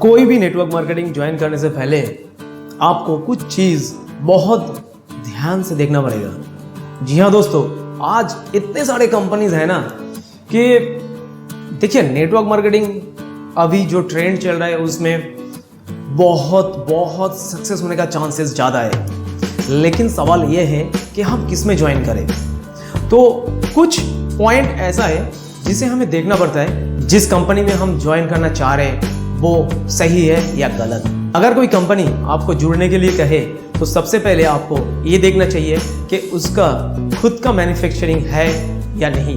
कोई भी network marketing join करने से पहले आपको कुछ चीज़ बहुत ध्यान से देखना पड़ेगा। जी हाँ दोस्तों, आज इतने सारे कंपनीज हैं ना कि देखिए नेटवर्क मार्केटिंग अभी जो ट्रेंड चल रहा है उसमें बहुत सक्सेस होने का चांसेस ज़्यादा है। लेकिन सवाल ये है कि हम किस में ज्वाइन करें। तो कुछ पॉइंट ऐसा है जिसे हमें देखना पड़ता है, जिस कंपनी में हम ज्वाइन करना चाह रहे हैं वो सही है या गलत। अगर कोई कंपनी आपको जुड़ने के लिए कहे तो सबसे पहले आपको ये देखना चाहिए कि उसका खुद का मैन्युफैक्चरिंग है या नहीं,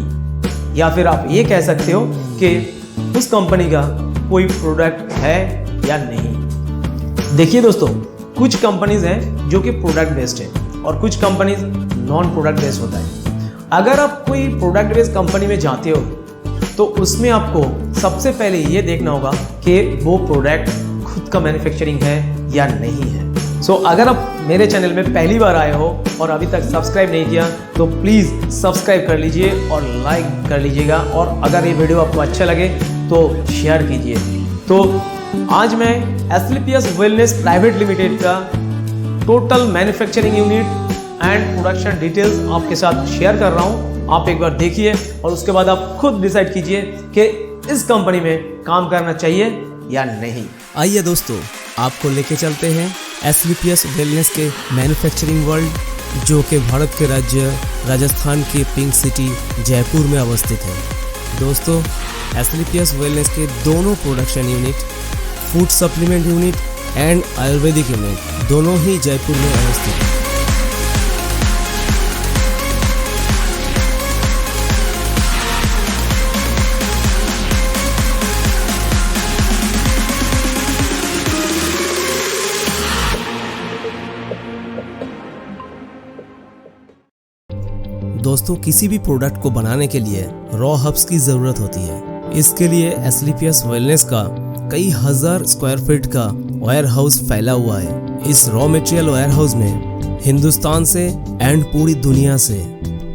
या फिर आप ये कह सकते हो कि उस कंपनी का कोई प्रोडक्ट है या नहीं। देखिए दोस्तों, कुछ कंपनीज हैं जो कि प्रोडक्ट बेस्ड है और कुछ कंपनीज नॉन प्रोडक्ट बेस्ड होता है। अगर आप कोई प्रोडक्ट बेस्ड कंपनी में जाते हो तो उसमें आपको सबसे पहले ये देखना होगा कि वो प्रोडक्ट खुद का मैन्युफैक्चरिंग है या नहीं है। अगर आप मेरे चैनल में पहली बार आए हो और अभी तक सब्सक्राइब नहीं किया तो प्लीज़ सब्सक्राइब कर लीजिए और लाइक कर लीजिएगा, और अगर ये वीडियो आपको अच्छा लगे तो शेयर कीजिए। तो आज मैं एस्क्लेपियस वेलनेस प्राइवेट लिमिटेड का total manufacturing unit and production details आपके साथ शेयर कर रहा हूँ। आप एक बार देखिए और उसके बाद आप खुद डिसाइड कीजिए कि इस कंपनी में काम करना चाहिए या नहीं। आइए दोस्तों, आपको लेके चलते हैं एस्क्लेपियस वेलनेस के मैन्युफैक्चरिंग वर्ल्ड, जो कि भारत के राज्य राजस्थान के पिंक सिटी जयपुर में अवस्थित है। दोस्तों, एस्क्लेपियस वेलनेस के दोनों production unit, food supplement unit and Ayurvedic unit दोनों ही जयपुर में अवस्थित है। दोस्तों, किसी भी प्रोडक्ट को बनाने के लिए रॉ हब्स की ज़रूरत होती है। इसके लिए एस्क्लेपियस वेलनेस का कई हजार स्क्वायर फीट का वेयर हाउस फैला हुआ है। इस रॉ मटेरियल वेयर हाउस में हिंदुस्तान से एंड पूरी दुनिया से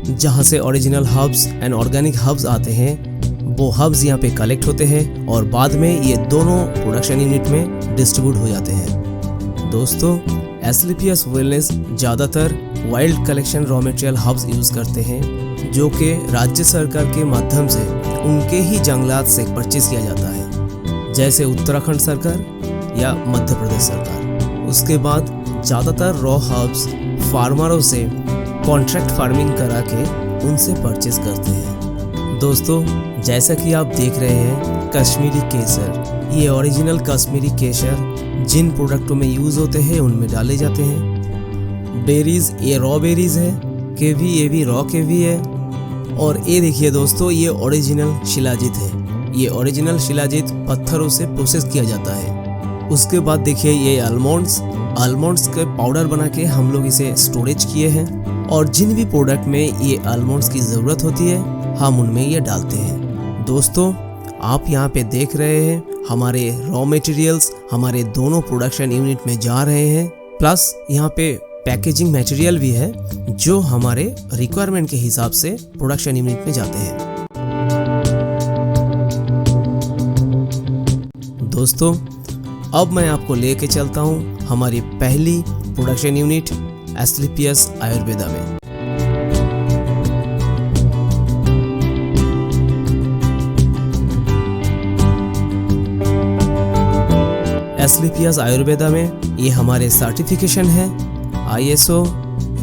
जहां से original herbs and organic herbs आते हैं, वो हब्स यहाँ पे कलेक्ट होते हैं और बाद में ये दोनों प्रोडक्शन यूनिट में डिस्ट्रीब्यूट हो जाते हैं। दोस्तों, एस्क्लेपियस वेलनेस ज़्यादातर wild collection raw material herbs use करते हैं, जो कि राज्य सरकार के माध्यम से उनके ही जंगलात से परचेज किया जाता है, जैसे उत्तराखंड सरकार या मध्य प्रदेश सरकार। उसके बाद ज़्यादातर रॉ हब्स फार्मरों से कॉन्ट्रैक्ट फार्मिंग करा के उनसे परचेज करते हैं। दोस्तों, जैसा कि आप देख रहे हैं कश्मीरी केसर, ये ओरिजिनल कश्मीरी केसर जिन प्रोडक्टों में यूज़ होते हैं उनमें डाले जाते हैं। बेरीज, ये रॉ बेरीज है, केवी ये भी रॉ केवी है। और ये देखिए दोस्तों, ये ओरिजिनल शिलाजीत है। ये ओरिजिनल शिलाजीत पत्थरों से प्रोसेस किया जाता है। उसके बाद देखिए ये आलमंड्स के पाउडर बना के हम लोग इसे स्टोरेज किए हैं, और जिन भी प्रोडक्ट में ये आलमंड्स की ज़रूरत होती है हम उनमें ये डालते हैं। दोस्तों, आप यहाँ पे देख रहे हैं हमारे रॉ मटेरियल्स हमारे दोनों प्रोडक्शन यूनिट में जा रहे हैं, प्लस यहाँ पे पैकेजिंग मटेरियल भी है जो हमारे रिक्वायरमेंट के हिसाब से प्रोडक्शन यूनिट में जाते हैं। दोस्तों, अब मैं आपको लेके चलता हूँ हमारी पहली प्रोडक्शन यूनिट एस्क्लेपियस आयुर्वेदा में। एस्क्लेपियस आयुर्वेदा में ये हमारे सर्टिफिकेशन है ISO,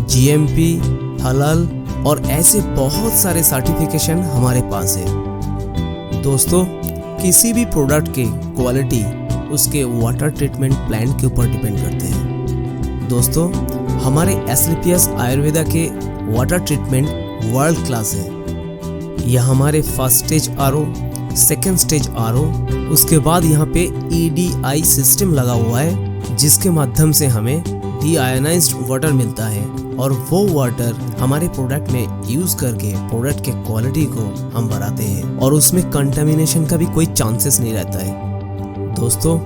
GMP, हलाल और ऐसे बहुत सारे सर्टिफिकेशन हमारे पास है। दोस्तों, किसी भी प्रोडक्ट के क्वालिटी उसके वाटर ट्रीटमेंट प्लांट के ऊपर डिपेंड करते हैं। दोस्तों, हमारे एस्क्लेपियस आयुर्वेदा के वाटर ट्रीटमेंट वर्ल्ड क्लास है। यह हमारे first stage RO, second stage RO, उसके बाद यहाँ पे EDI सिस्टम लगा हुआ है, जिसके माध्यम से हमें डीआयोनाइज्ड वाटर मिलता है, और वो वाटर हमारे प्रोडक्ट में यूज करके प्रोडक्ट के क्वालिटी को हम बढ़ाते हैं, और उसमें कंटामिनेशन का भी कोई चांसेस नहीं रहता है। दोस्तों,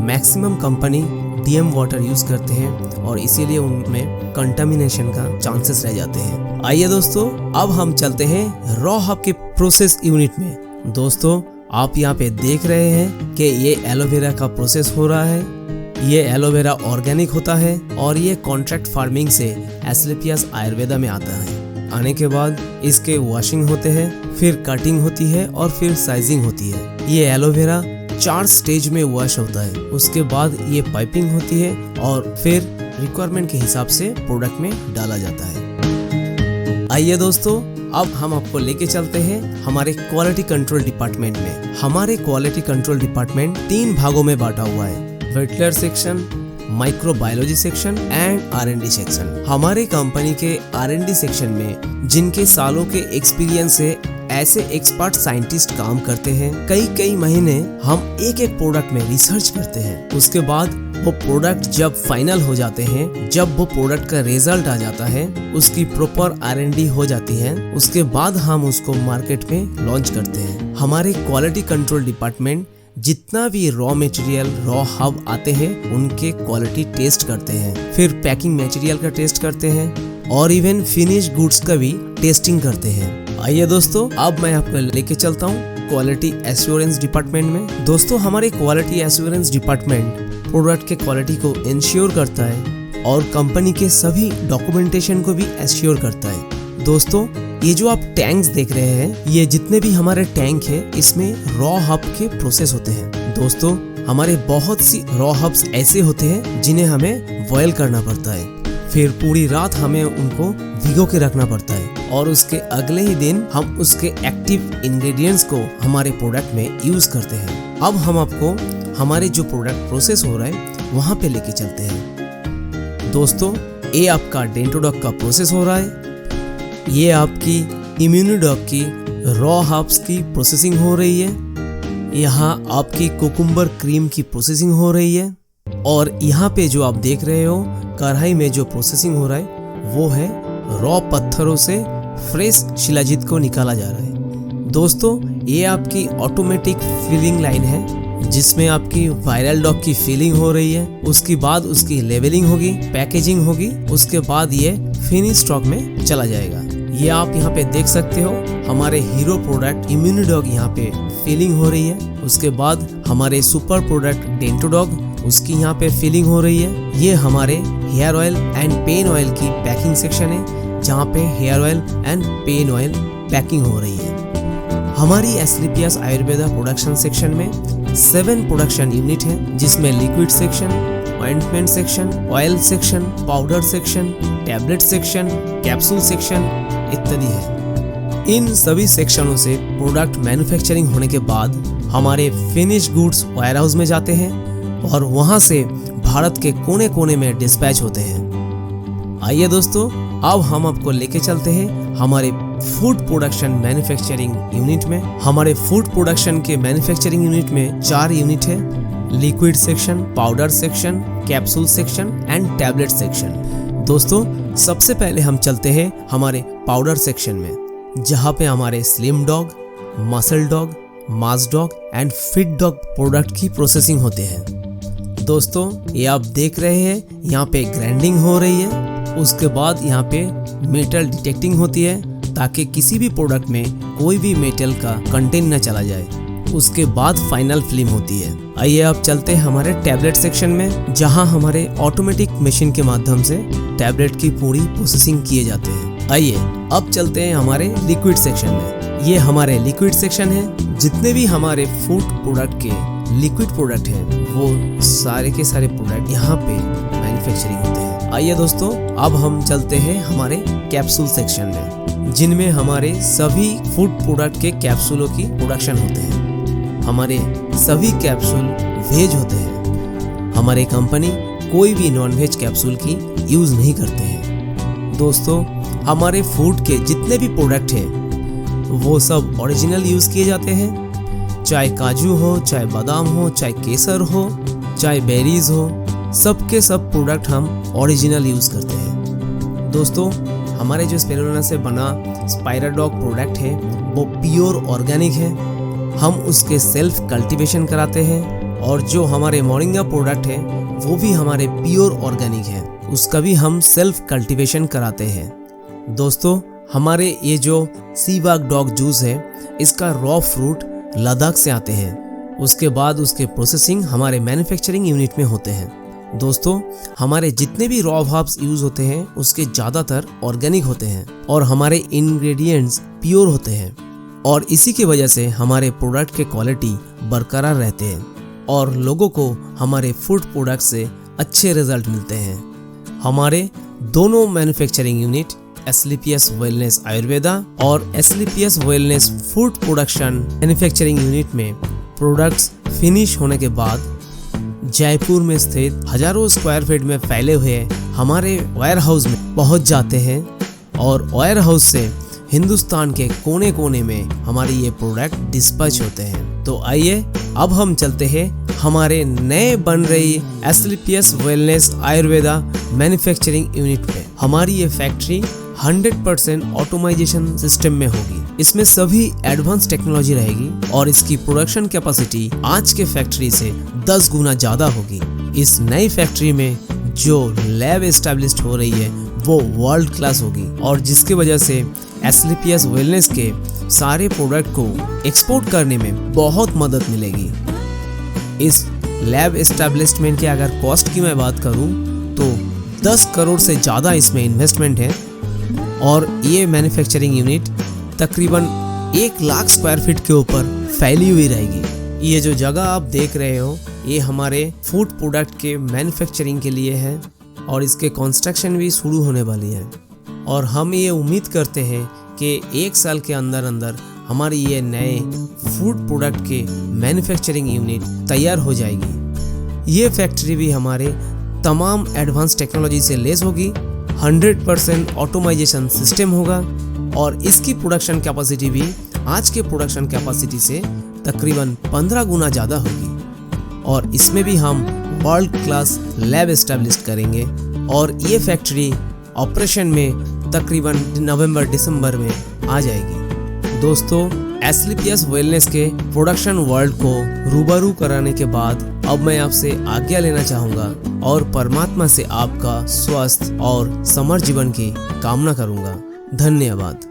maximum company DM water use करते हैं और इसीलिए उनमें कंटामिनेशन का चांसेस रह जाते हैं। आइए दोस्तों, अब हम चलते हैं रॉ हब के प्रोसेस यूनिट में। दोस्तों, आप यहाँ पे देख रहे हैं कि ये एलोवेरा का प्रोसेस हो रहा है। ये एलोवेरा ऑर्गेनिक होता है और ये कॉन्ट्रैक्ट फार्मिंग से एस्क्लेपियस आयुर्वेदा में आता है। आने के बाद इसके वॉशिंग होते हैं, फिर कटिंग होती है और फिर साइजिंग होती है। ये एलोवेरा 4 स्टेज में वॉश होता है। उसके बाद ये पाइपिंग होती है और फिर रिक्वायरमेंट के हिसाब से प्रोडक्ट में डाला जाता है। आइए दोस्तों, अब हम आपको लेके चलते हैं हमारे क्वालिटी कंट्रोल डिपार्टमेंट में। हमारे क्वालिटी कंट्रोल डिपार्टमेंट 3 भागों में बांटा हुआ है: वेटलर section, microbiology section and R&D section. हमारे कंपनी के R&D सेक्शन में जिनके सालों के एक्सपीरियंस से ऐसे एक्सपर्ट साइंटिस्ट काम करते हैं। कई महीने हम एक प्रोडक्ट में रिसर्च करते हैं। उसके बाद वो प्रोडक्ट जब फाइनल हो जाते हैं, जब वो प्रोडक्ट का रिजल्ट आ जाता है, उसकी प्रॉपर R&D हो जाती है, उसके बाद हम उसको मार्केट में लॉन्च करते हैं। हमारे क्वालिटी कंट्रोल डिपार्टमेंट जितना भी रॉ मटेरियल, रॉ हब आते हैं, उनके क्वालिटी टेस्ट करते हैं, फिर पैकिंग मटेरियल का टेस्ट करते हैं और इवन फिनिश गुड्स का भी टेस्टिंग करते हैं। आइए दोस्तों, अब मैं आपको लेके चलता हूँ क्वालिटी एश्योरेंस डिपार्टमेंट में। दोस्तों, हमारे क्वालिटी एश्योरेंस डिपार्टमेंट प्रोडक्ट के क्वालिटी को इंश्योर करता है और कंपनी के सभी डॉक्यूमेंटेशन को भी एश्योर करता है। दोस्तों, ये जो आप टैंक्स देख रहे हैं, ये जितने भी हमारे टैंक है, इसमें रॉ हब के प्रोसेस होते हैं। दोस्तों, हमारे बहुत सी रॉ हब्स ऐसे होते हैं जिन्हें हमें बॉयल करना पड़ता है, फिर पूरी रात हमें उनको भिगो के रखना पड़ता है और उसके अगले ही दिन हम उसके एक्टिव इंग्रेडिएंट्स को हमारे प्रोडक्ट में यूज करते हैं। अब हम आपको हमारे जो प्रोडक्ट प्रोसेस हो रहा है वहाँ पे लेके चलते हैं। दोस्तों, ये आपका डेंटोडॉग का प्रोसेस हो रहा है। ये आपकी इम्यूनिडॉग की रॉ हर्ब्स की प्रोसेसिंग हो रही है। यहाँ आपकी कुकुम्बर क्रीम की प्रोसेसिंग हो रही है और यहाँ पे जो आप देख रहे हो कढ़ाई में जो प्रोसेसिंग हो रहा है वो है रॉ पत्थरों से फ्रेश शिलाजीत को निकाला जा रहा है। दोस्तों, ये आपकी ऑटोमेटिक फिलिंग लाइन है जिसमें आपकी वायरल डॉग की फिलिंग हो रही है। उसके बाद उसकी लेवलिंग होगी, पैकेजिंग होगी, उसके बाद ये फिनिश स्टॉक में चला जाएगा। ये आप यहाँ पे देख सकते हो हमारे हीरो प्रोडक्ट इम्यूनिडॉग यहाँ पे फिलिंग हो रही है। उसके बाद हमारे सुपर प्रोडक्ट डेंटोडॉग, उसकी यहाँ पे फिलिंग हो रही है। ये हमारे hair oil and pain oil की पैकिंग सेक्शन है जहाँ पे hair oil and pain oil packing हो रही है। हमारी एस्क्लेपियस आयुर्वेदा प्रोडक्शन सेक्शन में 7 प्रोडक्शन यूनिट है जिसमें liquid section, ointment section, oil section, powder section, tablet section, capsule section इत्यादि है। इन सभी सेक्शनों से प्रोडक्ट मैन्युफैक्चरिंग होने के बाद हमारे फिनिश गुड्स वेयर हाउस में जाते हैं और वहां से भारत के कोने कोने में डिस्पैच होते हैं। आइए दोस्तों, अब हम आपको लेके चलते हैं हमारे फूड प्रोडक्शन मैन्युफैक्चरिंग यूनिट में। हमारे फूड प्रोडक्शन के मैन्युफैक्चरिंग यूनिट में 4 यूनिट है: liquid section, powder section, capsule section and tablet section. दोस्तों, सबसे पहले हम चलते हैं हमारे पाउडर सेक्शन में, जहाँ पे हमारे slim dog, muscle dog, mass dog and fit dog product की प्रोसेसिंग होते हैं। दोस्तों, ये आप देख रहे हैं यहाँ पे ग्राइंडिंग हो रही है। उसके बाद यहाँ पे मेटल डिटेक्टिंग होती है ताकि किसी भी प्रोडक्ट में कोई भी मेटल का कंटेंट न चला जाए। उसके बाद फाइनल फिल्म होती है। आइए अब चलते हैं हमारे टैबलेट सेक्शन में, जहां हमारे ऑटोमेटिक मशीन के माध्यम से टैबलेट की पूरी प्रोसेसिंग किए जाते हैं। आइए अब चलते हैं हमारे लिक्विड सेक्शन में। ये हमारे लिक्विड सेक्शन है। जितने भी हमारे फूड प्रोडक्ट के लिक्विड प्रोडक्ट हैं वो सारे के सारे प्रोडक्ट यहाँ पे मैन्युफैक्चरिंग होते हैं। आइए दोस्तों, अब हम चलते हैं हमारे कैप्सूल सेक्शन में, जिनमें हमारे सभी फूड प्रोडक्ट के कैप्सूलों की प्रोडक्शन होते हैं। हमारे सभी कैप्सूल वेज होते हैं। हमारे कंपनी कोई भी नॉन वेज कैप्सूल की यूज नहीं करते हैं। दोस्तों, हमारे फूड के जितने भी प्रोडक्ट हैं वो सब ओरिजिनल यूज किए जाते हैं। चाहे काजू हो, चाहे बादाम हो, चाहे केसर हो, चाहे बेरीज हो, सब के सब प्रोडक्ट हम ओरिजिनल यूज करते हैं। दोस्तों, हमारे जो स्पिरुलिना से बना स्पाइराडॉग प्रोडक्ट है वो प्योर ऑर्गेनिक है। हम उसके सेल्फ कल्टीवेशन कराते हैं और जो हमारे मोरिंगा प्रोडक्ट है वो भी हमारे प्योर ऑर्गेनिक है, उसका भी हम सेल्फ कल्टीवेशन कराते हैं। दोस्तों, हमारे ये जो सीवाग डॉग जूस है, इसका रॉ फ्रूट लद्दाख से आते हैं। उसके बाद उसके प्रोसेसिंग हमारे मैन्युफैक्चरिंग यूनिट में होते हैं। दोस्तों, हमारे जितने भी रॉ हर्ब्स यूज होते हैं उसके ज़्यादातर ऑर्गेनिक होते हैं और हमारे इंग्रेडिएंट्स प्योर होते हैं और इसी की वजह से हमारे प्रोडक्ट के क्वालिटी बरकरार रहते हैं और लोगों को हमारे फूड प्रोडक्ट से अच्छे रिजल्ट मिलते हैं। हमारे दोनों manufacturing unit SLPS wellness Ayurveda और SLPS wellness food production manufacturing unit में प्रोडक्ट्स फिनिश होने के बाद जयपुर में स्थित हजारों स्क्वायर फीट में फैले हुए हमारे वेयर हाउस में पहुंच जाते हैं और वेयर हाउस से हिंदुस्तान के कोने कोने में हमारे ये प्रोडक्ट डिस्पैच होते हैं। तो आइए अब हम चलते हैं हमारे नए बन रही एसलीपीएस वेलनेस आयुर्वेदा मैन्युफैक्चरिंग यूनिट में। हमारी ये फैक्ट्री 100% ऑटोमाइजेशन सिस्टम में होगी। इसमें सभी एडवांस टेक्नोलॉजी रहेगी और इसकी प्रोडक्शन कैपेसिटी आज के फैक्ट्री से 10 गुना ज्यादा होगी। इस नई फैक्ट्री में जो लैब एस्टैब्लिश्ड हो रही है वो वर्ल्ड क्लास होगी और जिसकी वजह से एसलीपीएस वेलनेस के सारे प्रोडक्ट को एक्सपोर्ट करने में बहुत मदद मिलेगी। इस लैब एस्टैब्लिशमेंट के अगर कॉस्ट की मैं बात करूं तो 10 करोड़ से ज़्यादा इसमें इन्वेस्टमेंट है और ये मैन्युफैक्चरिंग यूनिट तकरीबन 1 लाख स्क्वायर फीट के ऊपर फैली हुई रहेगी। ये जो जगह आप देख रहे हो ये हमारे फूड प्रोडक्ट के मैन्युफैक्चरिंग के लिए है और इसके कंस्ट्रक्शन भी शुरू होने वाली है और हम ये उम्मीद करते हैं कि 1 साल के अंदर अंदर हमारी ये नए फूड प्रोडक्ट के मैन्युफैक्चरिंग यूनिट तैयार हो जाएगी। ये फैक्ट्री भी हमारे तमाम एडवांस टेक्नोलॉजी से लेस होगी, 100% ऑटोमाइजेशन सिस्टम होगा और इसकी प्रोडक्शन कैपेसिटी भी आज के प्रोडक्शन कैपेसिटी से तकरीबन 15 गुना ज़्यादा होगी और इसमें भी हम वर्ल्ड क्लास लैब एस्टैब्लिश करेंगे और ये फैक्ट्री ऑपरेशन में तकरीबन नवंबर-दिसंबर में आ जाएगी। दोस्तों, एसलीपीएस वेलनेस के प्रोडक्शन वर्ल्ड को रूबरू कराने के बाद अब मैं आपसे आज्ञा लेना चाहूँगा और परमात्मा से आपका स्वस्थ और समर जीवन की कामना करूँगा। धन्यवाद।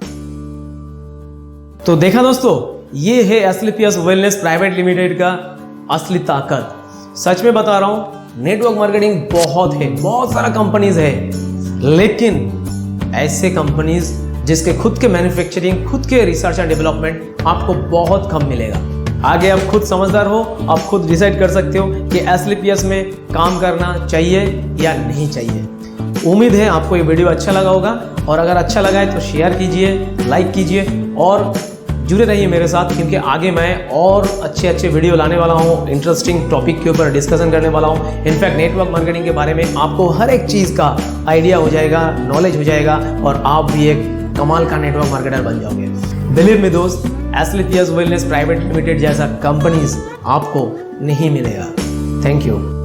तो देखा दोस्तों, ये है एसलीपीएस वेलनेस प्राइवेट लिमिटेड का असली ताकत। सच में बता रहा हूँ, नेटवर्क मार्केटिंग बहुत है, बहुत सारा कंपनीज है, लेकिन ऐसे कंपनीज जिसके खुद के मैन्युफैक्चरिंग, खुद के रिसर्च एंड डेवलपमेंट आपको बहुत कम मिलेगा। आगे आप खुद समझदार हो, आप खुद डिसाइड कर सकते हो कि एसलीपीएस में काम करना चाहिए या नहीं चाहिए। उम्मीद है आपको ये वीडियो अच्छा लगा होगा और अगर अच्छा लगा है तो शेयर कीजिए, लाइक कीजिए और जुड़े रहिए मेरे साथ, क्योंकि आगे मैं और अच्छे वीडियो लाने वाला हूँ, इंटरेस्टिंग टॉपिक के ऊपर डिस्कशन करने वाला हूँ। इनफैक्ट नेटवर्क मार्केटिंग के बारे में आपको हर एक चीज़ का आइडिया हो जाएगा, नॉलेज हो जाएगा और आप भी एक कमाल का नेटवर्क मार्केटर बन जाओगे। बिलीव मी दोस्त, एसलीपीएस वेलनेस प्राइवेट लिमिटेड जैसा कंपनीज आपको नहीं मिलेगा। Thank you.